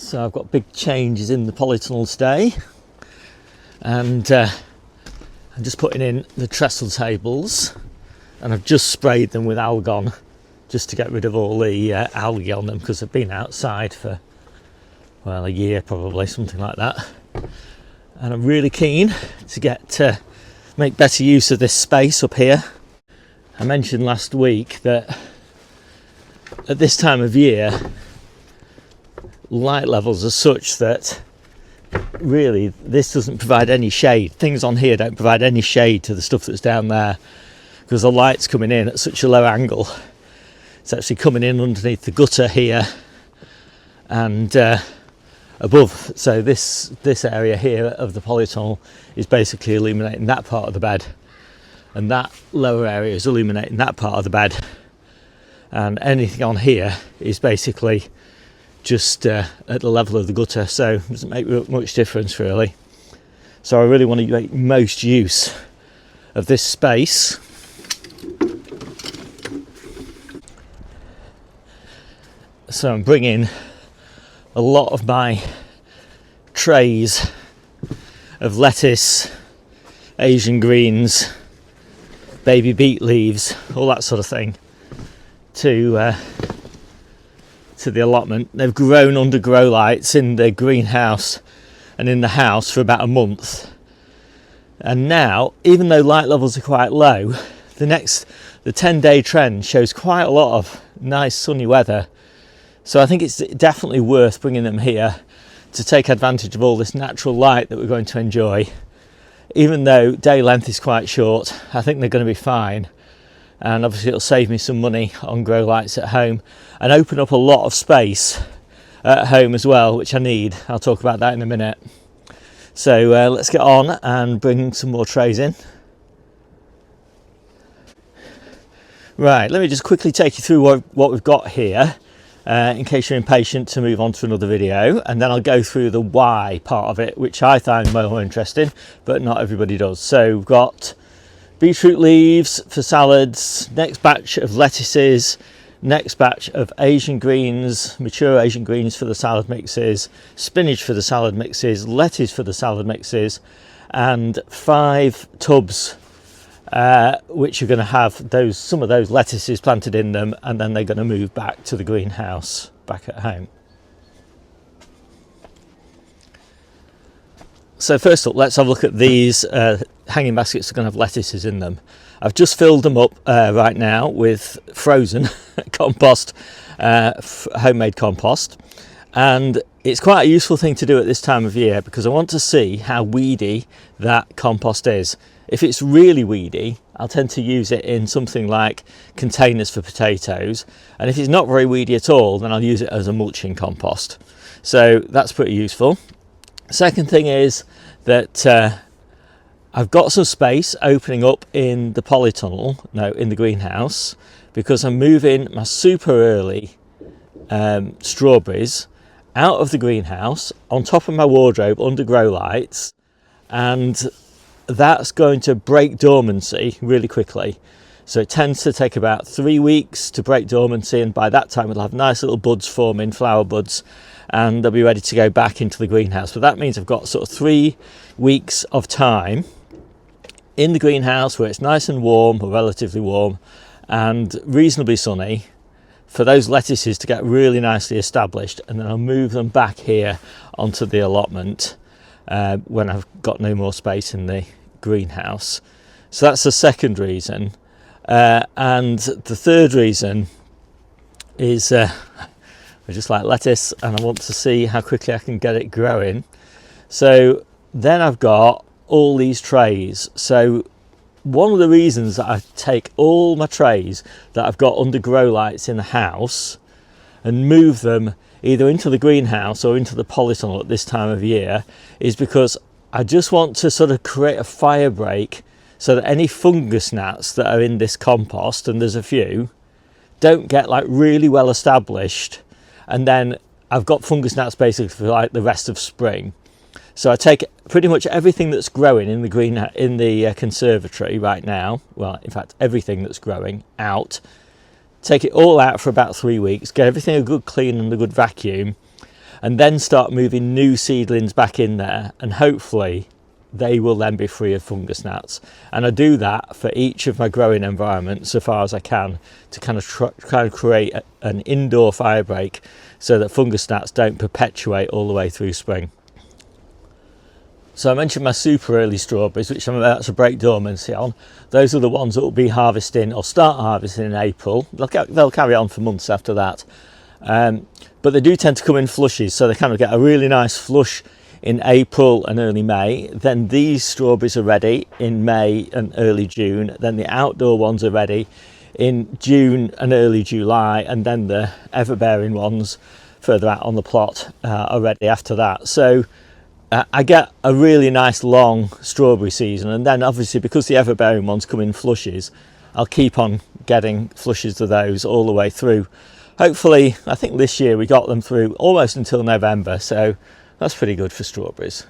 So I've got big changes in the polytunnel today, and I'm just putting in the trestle tables, and I've just sprayed them with Algon just to get rid of all the algae on them, because they've been outside for, well, a year probably, something like that. And I'm really keen to make better use of this space up here. I mentioned last week that at this time of year light levels are such that really this doesn't provide any shade. Things on here don't provide any shade to the stuff that's down there, because the light's coming in at such a low angle. It's actually coming in underneath the gutter here and above. So this area here of the polytunnel is basically illuminating that part of the bed, and that lower area is illuminating that part of the bed, and anything on here is basically just at the level of the gutter, so it doesn't make much difference really. So I really want to make most use of this space. So I'm bringing a lot of my trays of lettuce, Asian greens, baby beet leaves, all that sort of thing to the allotment. They've grown under grow lights in the greenhouse and in the house for about a month, and now, even though light levels are quite low, the 10-day trend shows quite a lot of nice sunny weather. So I think it's definitely worth bringing them here to take advantage of all this natural light that we're going to enjoy. Even though day length is quite short, I think they're going to be fine. And obviously it'll save me some money on grow lights at home and open up a lot of space at home as well, which I need. I'll talk about that in a minute. So let's get on and bring some more trays in. Right, let me just quickly take you through what we've got here, in case you're impatient to move on to another video, and then I'll go through the why part of it, which I find more interesting, but not everybody does. So we've got beetroot leaves for salads, next batch of lettuces, next batch of Asian greens, mature Asian greens for the salad mixes, spinach for the salad mixes, lettuce for the salad mixes, and 5 tubs which are going to have some of those lettuces planted in them, and then they're going to move back to the greenhouse back at home. So first up, let's have a look at these hanging baskets that are going to have lettuces in them. I've just filled them up right now with frozen compost, homemade compost, and it's quite a useful thing to do at this time of year, because I want to see how weedy that compost is. If it's really weedy, I'll tend to use it in something like containers for potatoes, and if it's not very weedy at all, then I'll use it as a mulching compost. So that's pretty useful. Second thing is that I've got some space opening up in the in the greenhouse, because I'm moving my super early strawberries out of the greenhouse on top of my wardrobe under grow lights, and that's going to break dormancy really quickly. So it tends to take about 3 weeks to break dormancy, and by that time we'll have nice little buds forming, flower buds, and they'll be ready to go back into the greenhouse. But that means I've got sort of 3 weeks of time in the greenhouse where it's nice and warm, or relatively warm, and reasonably sunny, for those lettuces to get really nicely established, and then I'll move them back here onto the allotment when I've got no more space in the greenhouse. So that's the second reason. And the third reason is I just like lettuce, and I want to see how quickly I can get it growing. So then I've got all these trays. So one of the reasons that I take all my trays that I've got under grow lights in the house and move them either into the greenhouse or into the polytunnel at this time of year is because I just want to sort of create a fire break, so that any fungus gnats that are in this compost, and there's a few, don't get like really well established, and then I've got fungus gnats basically for like the rest of spring. So I take pretty much everything that's growing in the conservatory right now, well, in fact everything that's growing, out, take it all out for about 3 weeks, get everything a good clean and a good vacuum, and then start moving new seedlings back in there, and hopefully they will then be free of fungus gnats. And I do that for each of my growing environments so far as I can, to kind of create an indoor fire break so that fungus gnats don't perpetuate all the way through spring. So I mentioned my super early strawberries, which I'm about to break dormancy on. Those are the ones that will be harvesting or start harvesting in April. They'll carry on for months after that. But they do tend to come in flushes, so they kind of get a really nice flush in April and early May. Then these strawberries are ready in May and early June. Then the outdoor ones are ready in June and early July. And then the ever-bearing ones further out on the plot are ready after that. So I get a really nice long strawberry season, and then obviously because the ever-bearing ones come in flushes, I'll keep on getting flushes of those all the way through. Hopefully, I think this year we got them through almost until November, so that's pretty good for strawberries.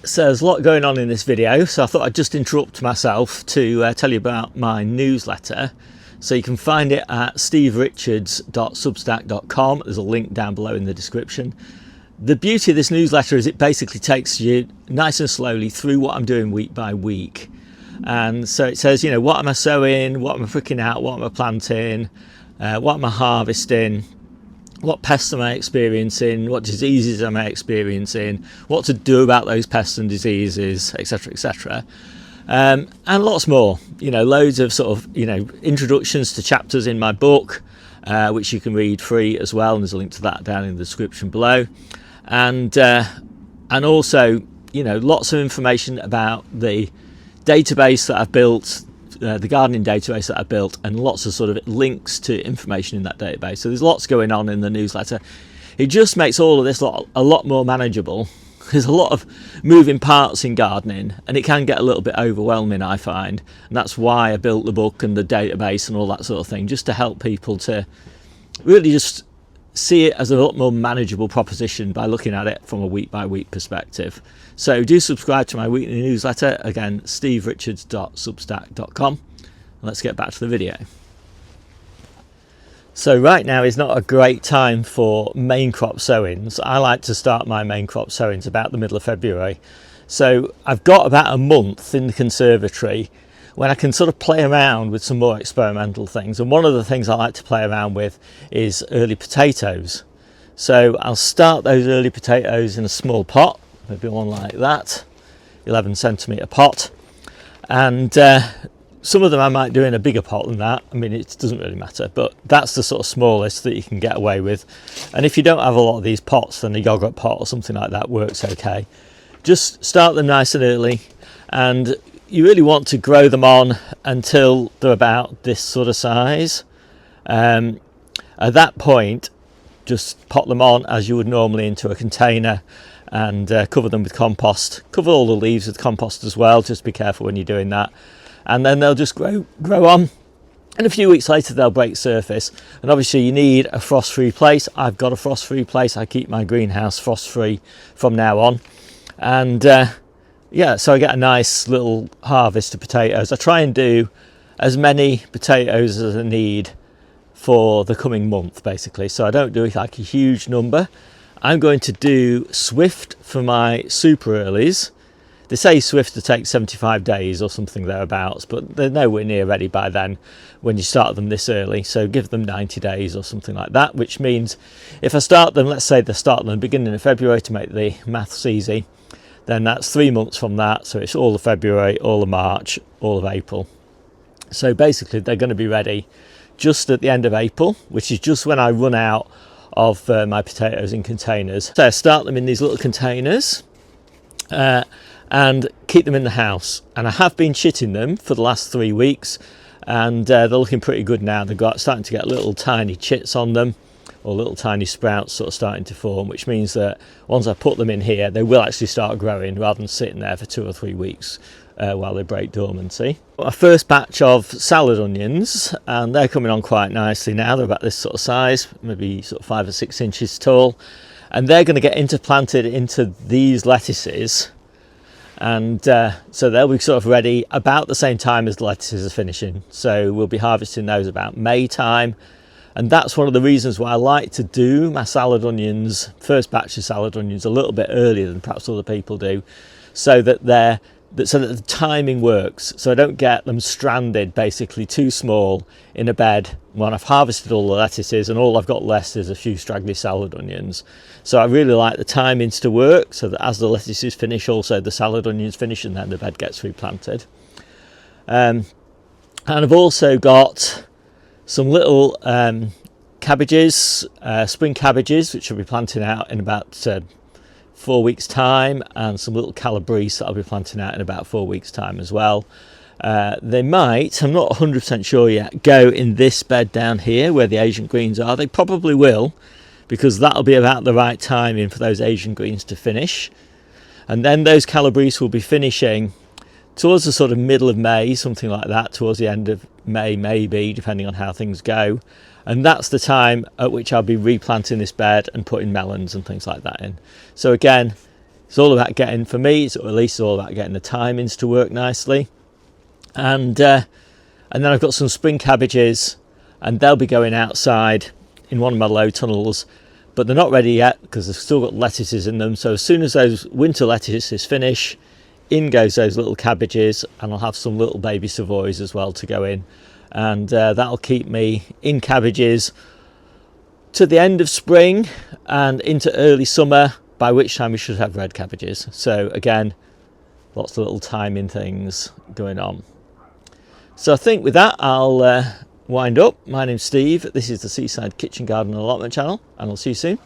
So there's a lot going on in this video, so I thought I'd just interrupt myself to tell you about my newsletter. So you can find it at steverichards.substack.com. There's a link down below in the description. The beauty of this newsletter is it basically takes you nice and slowly through what I'm doing week by week. And so it says, you know, what am I sowing, what am I pricking out, what am I planting, what am I harvesting, what pests am I experiencing, what diseases am I experiencing, what to do about those pests and diseases, etc., etc. And lots more, you know, loads of sort of, you know, introductions to chapters in my book, which you can read free as well, and there's a link to that down in the description below. And also, you know, lots of information about the database that I've built, the gardening database that I've built, and lots of sort of links to information in that database. So there's lots going on in the newsletter. It just makes all of this a lot more manageable. There's a lot of moving parts in gardening, and it can get a little bit overwhelming, I find. And that's why I built the book and the database and all that sort of thing, just to help people to really just see it as a lot more manageable proposition by looking at it from a week by week perspective. So do subscribe to my weekly newsletter, again, steverichards.substack.com. Let's get back to the video. So right now is not a great time for main crop sowings. I like to start my main crop sowings about the middle of February. So I've got about a month in the conservatory when I can sort of play around with some more experimental things. And one of the things I like to play around with is early potatoes. So I'll start those early potatoes in a small pot, maybe one like that, 11 centimetre pot. And some of them I might do in a bigger pot than that. I mean, it doesn't really matter, but that's the sort of smallest that you can get away with. And if you don't have a lot of these pots, then a yogurt pot or something like that works okay. Just start them nice and early, and you really want to grow them on until they're about this sort of size. At that point, just pot them on as you would normally into a container, and cover them with compost. Cover all the leaves with compost as well, just be careful when you're doing that. And then they'll just grow on, and a few weeks later they'll break surface. And obviously you need a frost-free place. I've got a frost-free place. I keep my greenhouse frost-free from now on. And yeah, so I get a nice little harvest of potatoes. I try and do as many potatoes as I need for the coming month, basically. So I don't do like a huge number. I'm going to do Swift for my super earlies. They say Swift to take 75 days or something thereabouts, but they're nowhere near ready by then when you start them this early. So give them 90 days or something like that, which means if I start them, let's say they start them at the beginning of February to make the maths easy, then that's 3 months from that. So it's all of February, all of March, all of April. So basically they're going to be ready just at the end of April, which is just when I run out of my potatoes in containers. So I start them in these little containers and keep them in the house. And I have been chitting them for the last 3 weeks, and they're looking pretty good now. They've got starting to get little tiny chits on them, or little tiny sprouts sort of starting to form, which means that once I put them in here, they will actually start growing rather than sitting there for 2 or 3 weeks while they break dormancy. My first batch of salad onions, and they're coming on quite nicely now. They're about this sort of size, maybe sort of 5 or 6 inches tall, and they're going to get interplanted into these lettuces. And so they'll be sort of ready about the same time as the lettuces are finishing. So we'll be harvesting those about May time. And that's one of the reasons why I like to do my salad onions, first batch of salad onions, a little bit earlier than perhaps other people do, so that the timing works, so I don't get them stranded, basically too small in a bed when I've harvested all the lettuces and all I've got left is a few straggly salad onions. So I really like the timings to work, so that as the lettuces finish, also the salad onions finish, and then the bed gets replanted. And I've also got some little cabbages, spring cabbages, which I'll be planting out in about 4 weeks time, and some little calabrese that I'll be planting out in about 4 weeks time as well. They might, I'm not 100% sure yet, go in this bed down here where the Asian greens are. They probably will, because that'll be about the right timing for those Asian greens to finish. And then those calabrese will be finishing towards the sort of middle of May, something like that, towards the end of May maybe, depending on how things go. And that's the time at which I'll be replanting this bed and putting melons and things like that in. So again, it's all about getting, for me, it's, or at least it's all about getting the timings to work nicely. And then I've got some spring cabbages, and they'll be going outside in one of my low tunnels, but they're not ready yet because they've still got lettuces in them. So as soon as those winter lettuces finish, in goes those little cabbages, and I'll have some little baby savoys as well to go in. And that'll keep me in cabbages to the end of spring and into early summer, by which time we should have red cabbages. So again, lots of little timing things going on. So I think with that I'll wind up. My name's Steve, this is the Seaside Kitchen Garden Allotment channel, and I'll see you soon.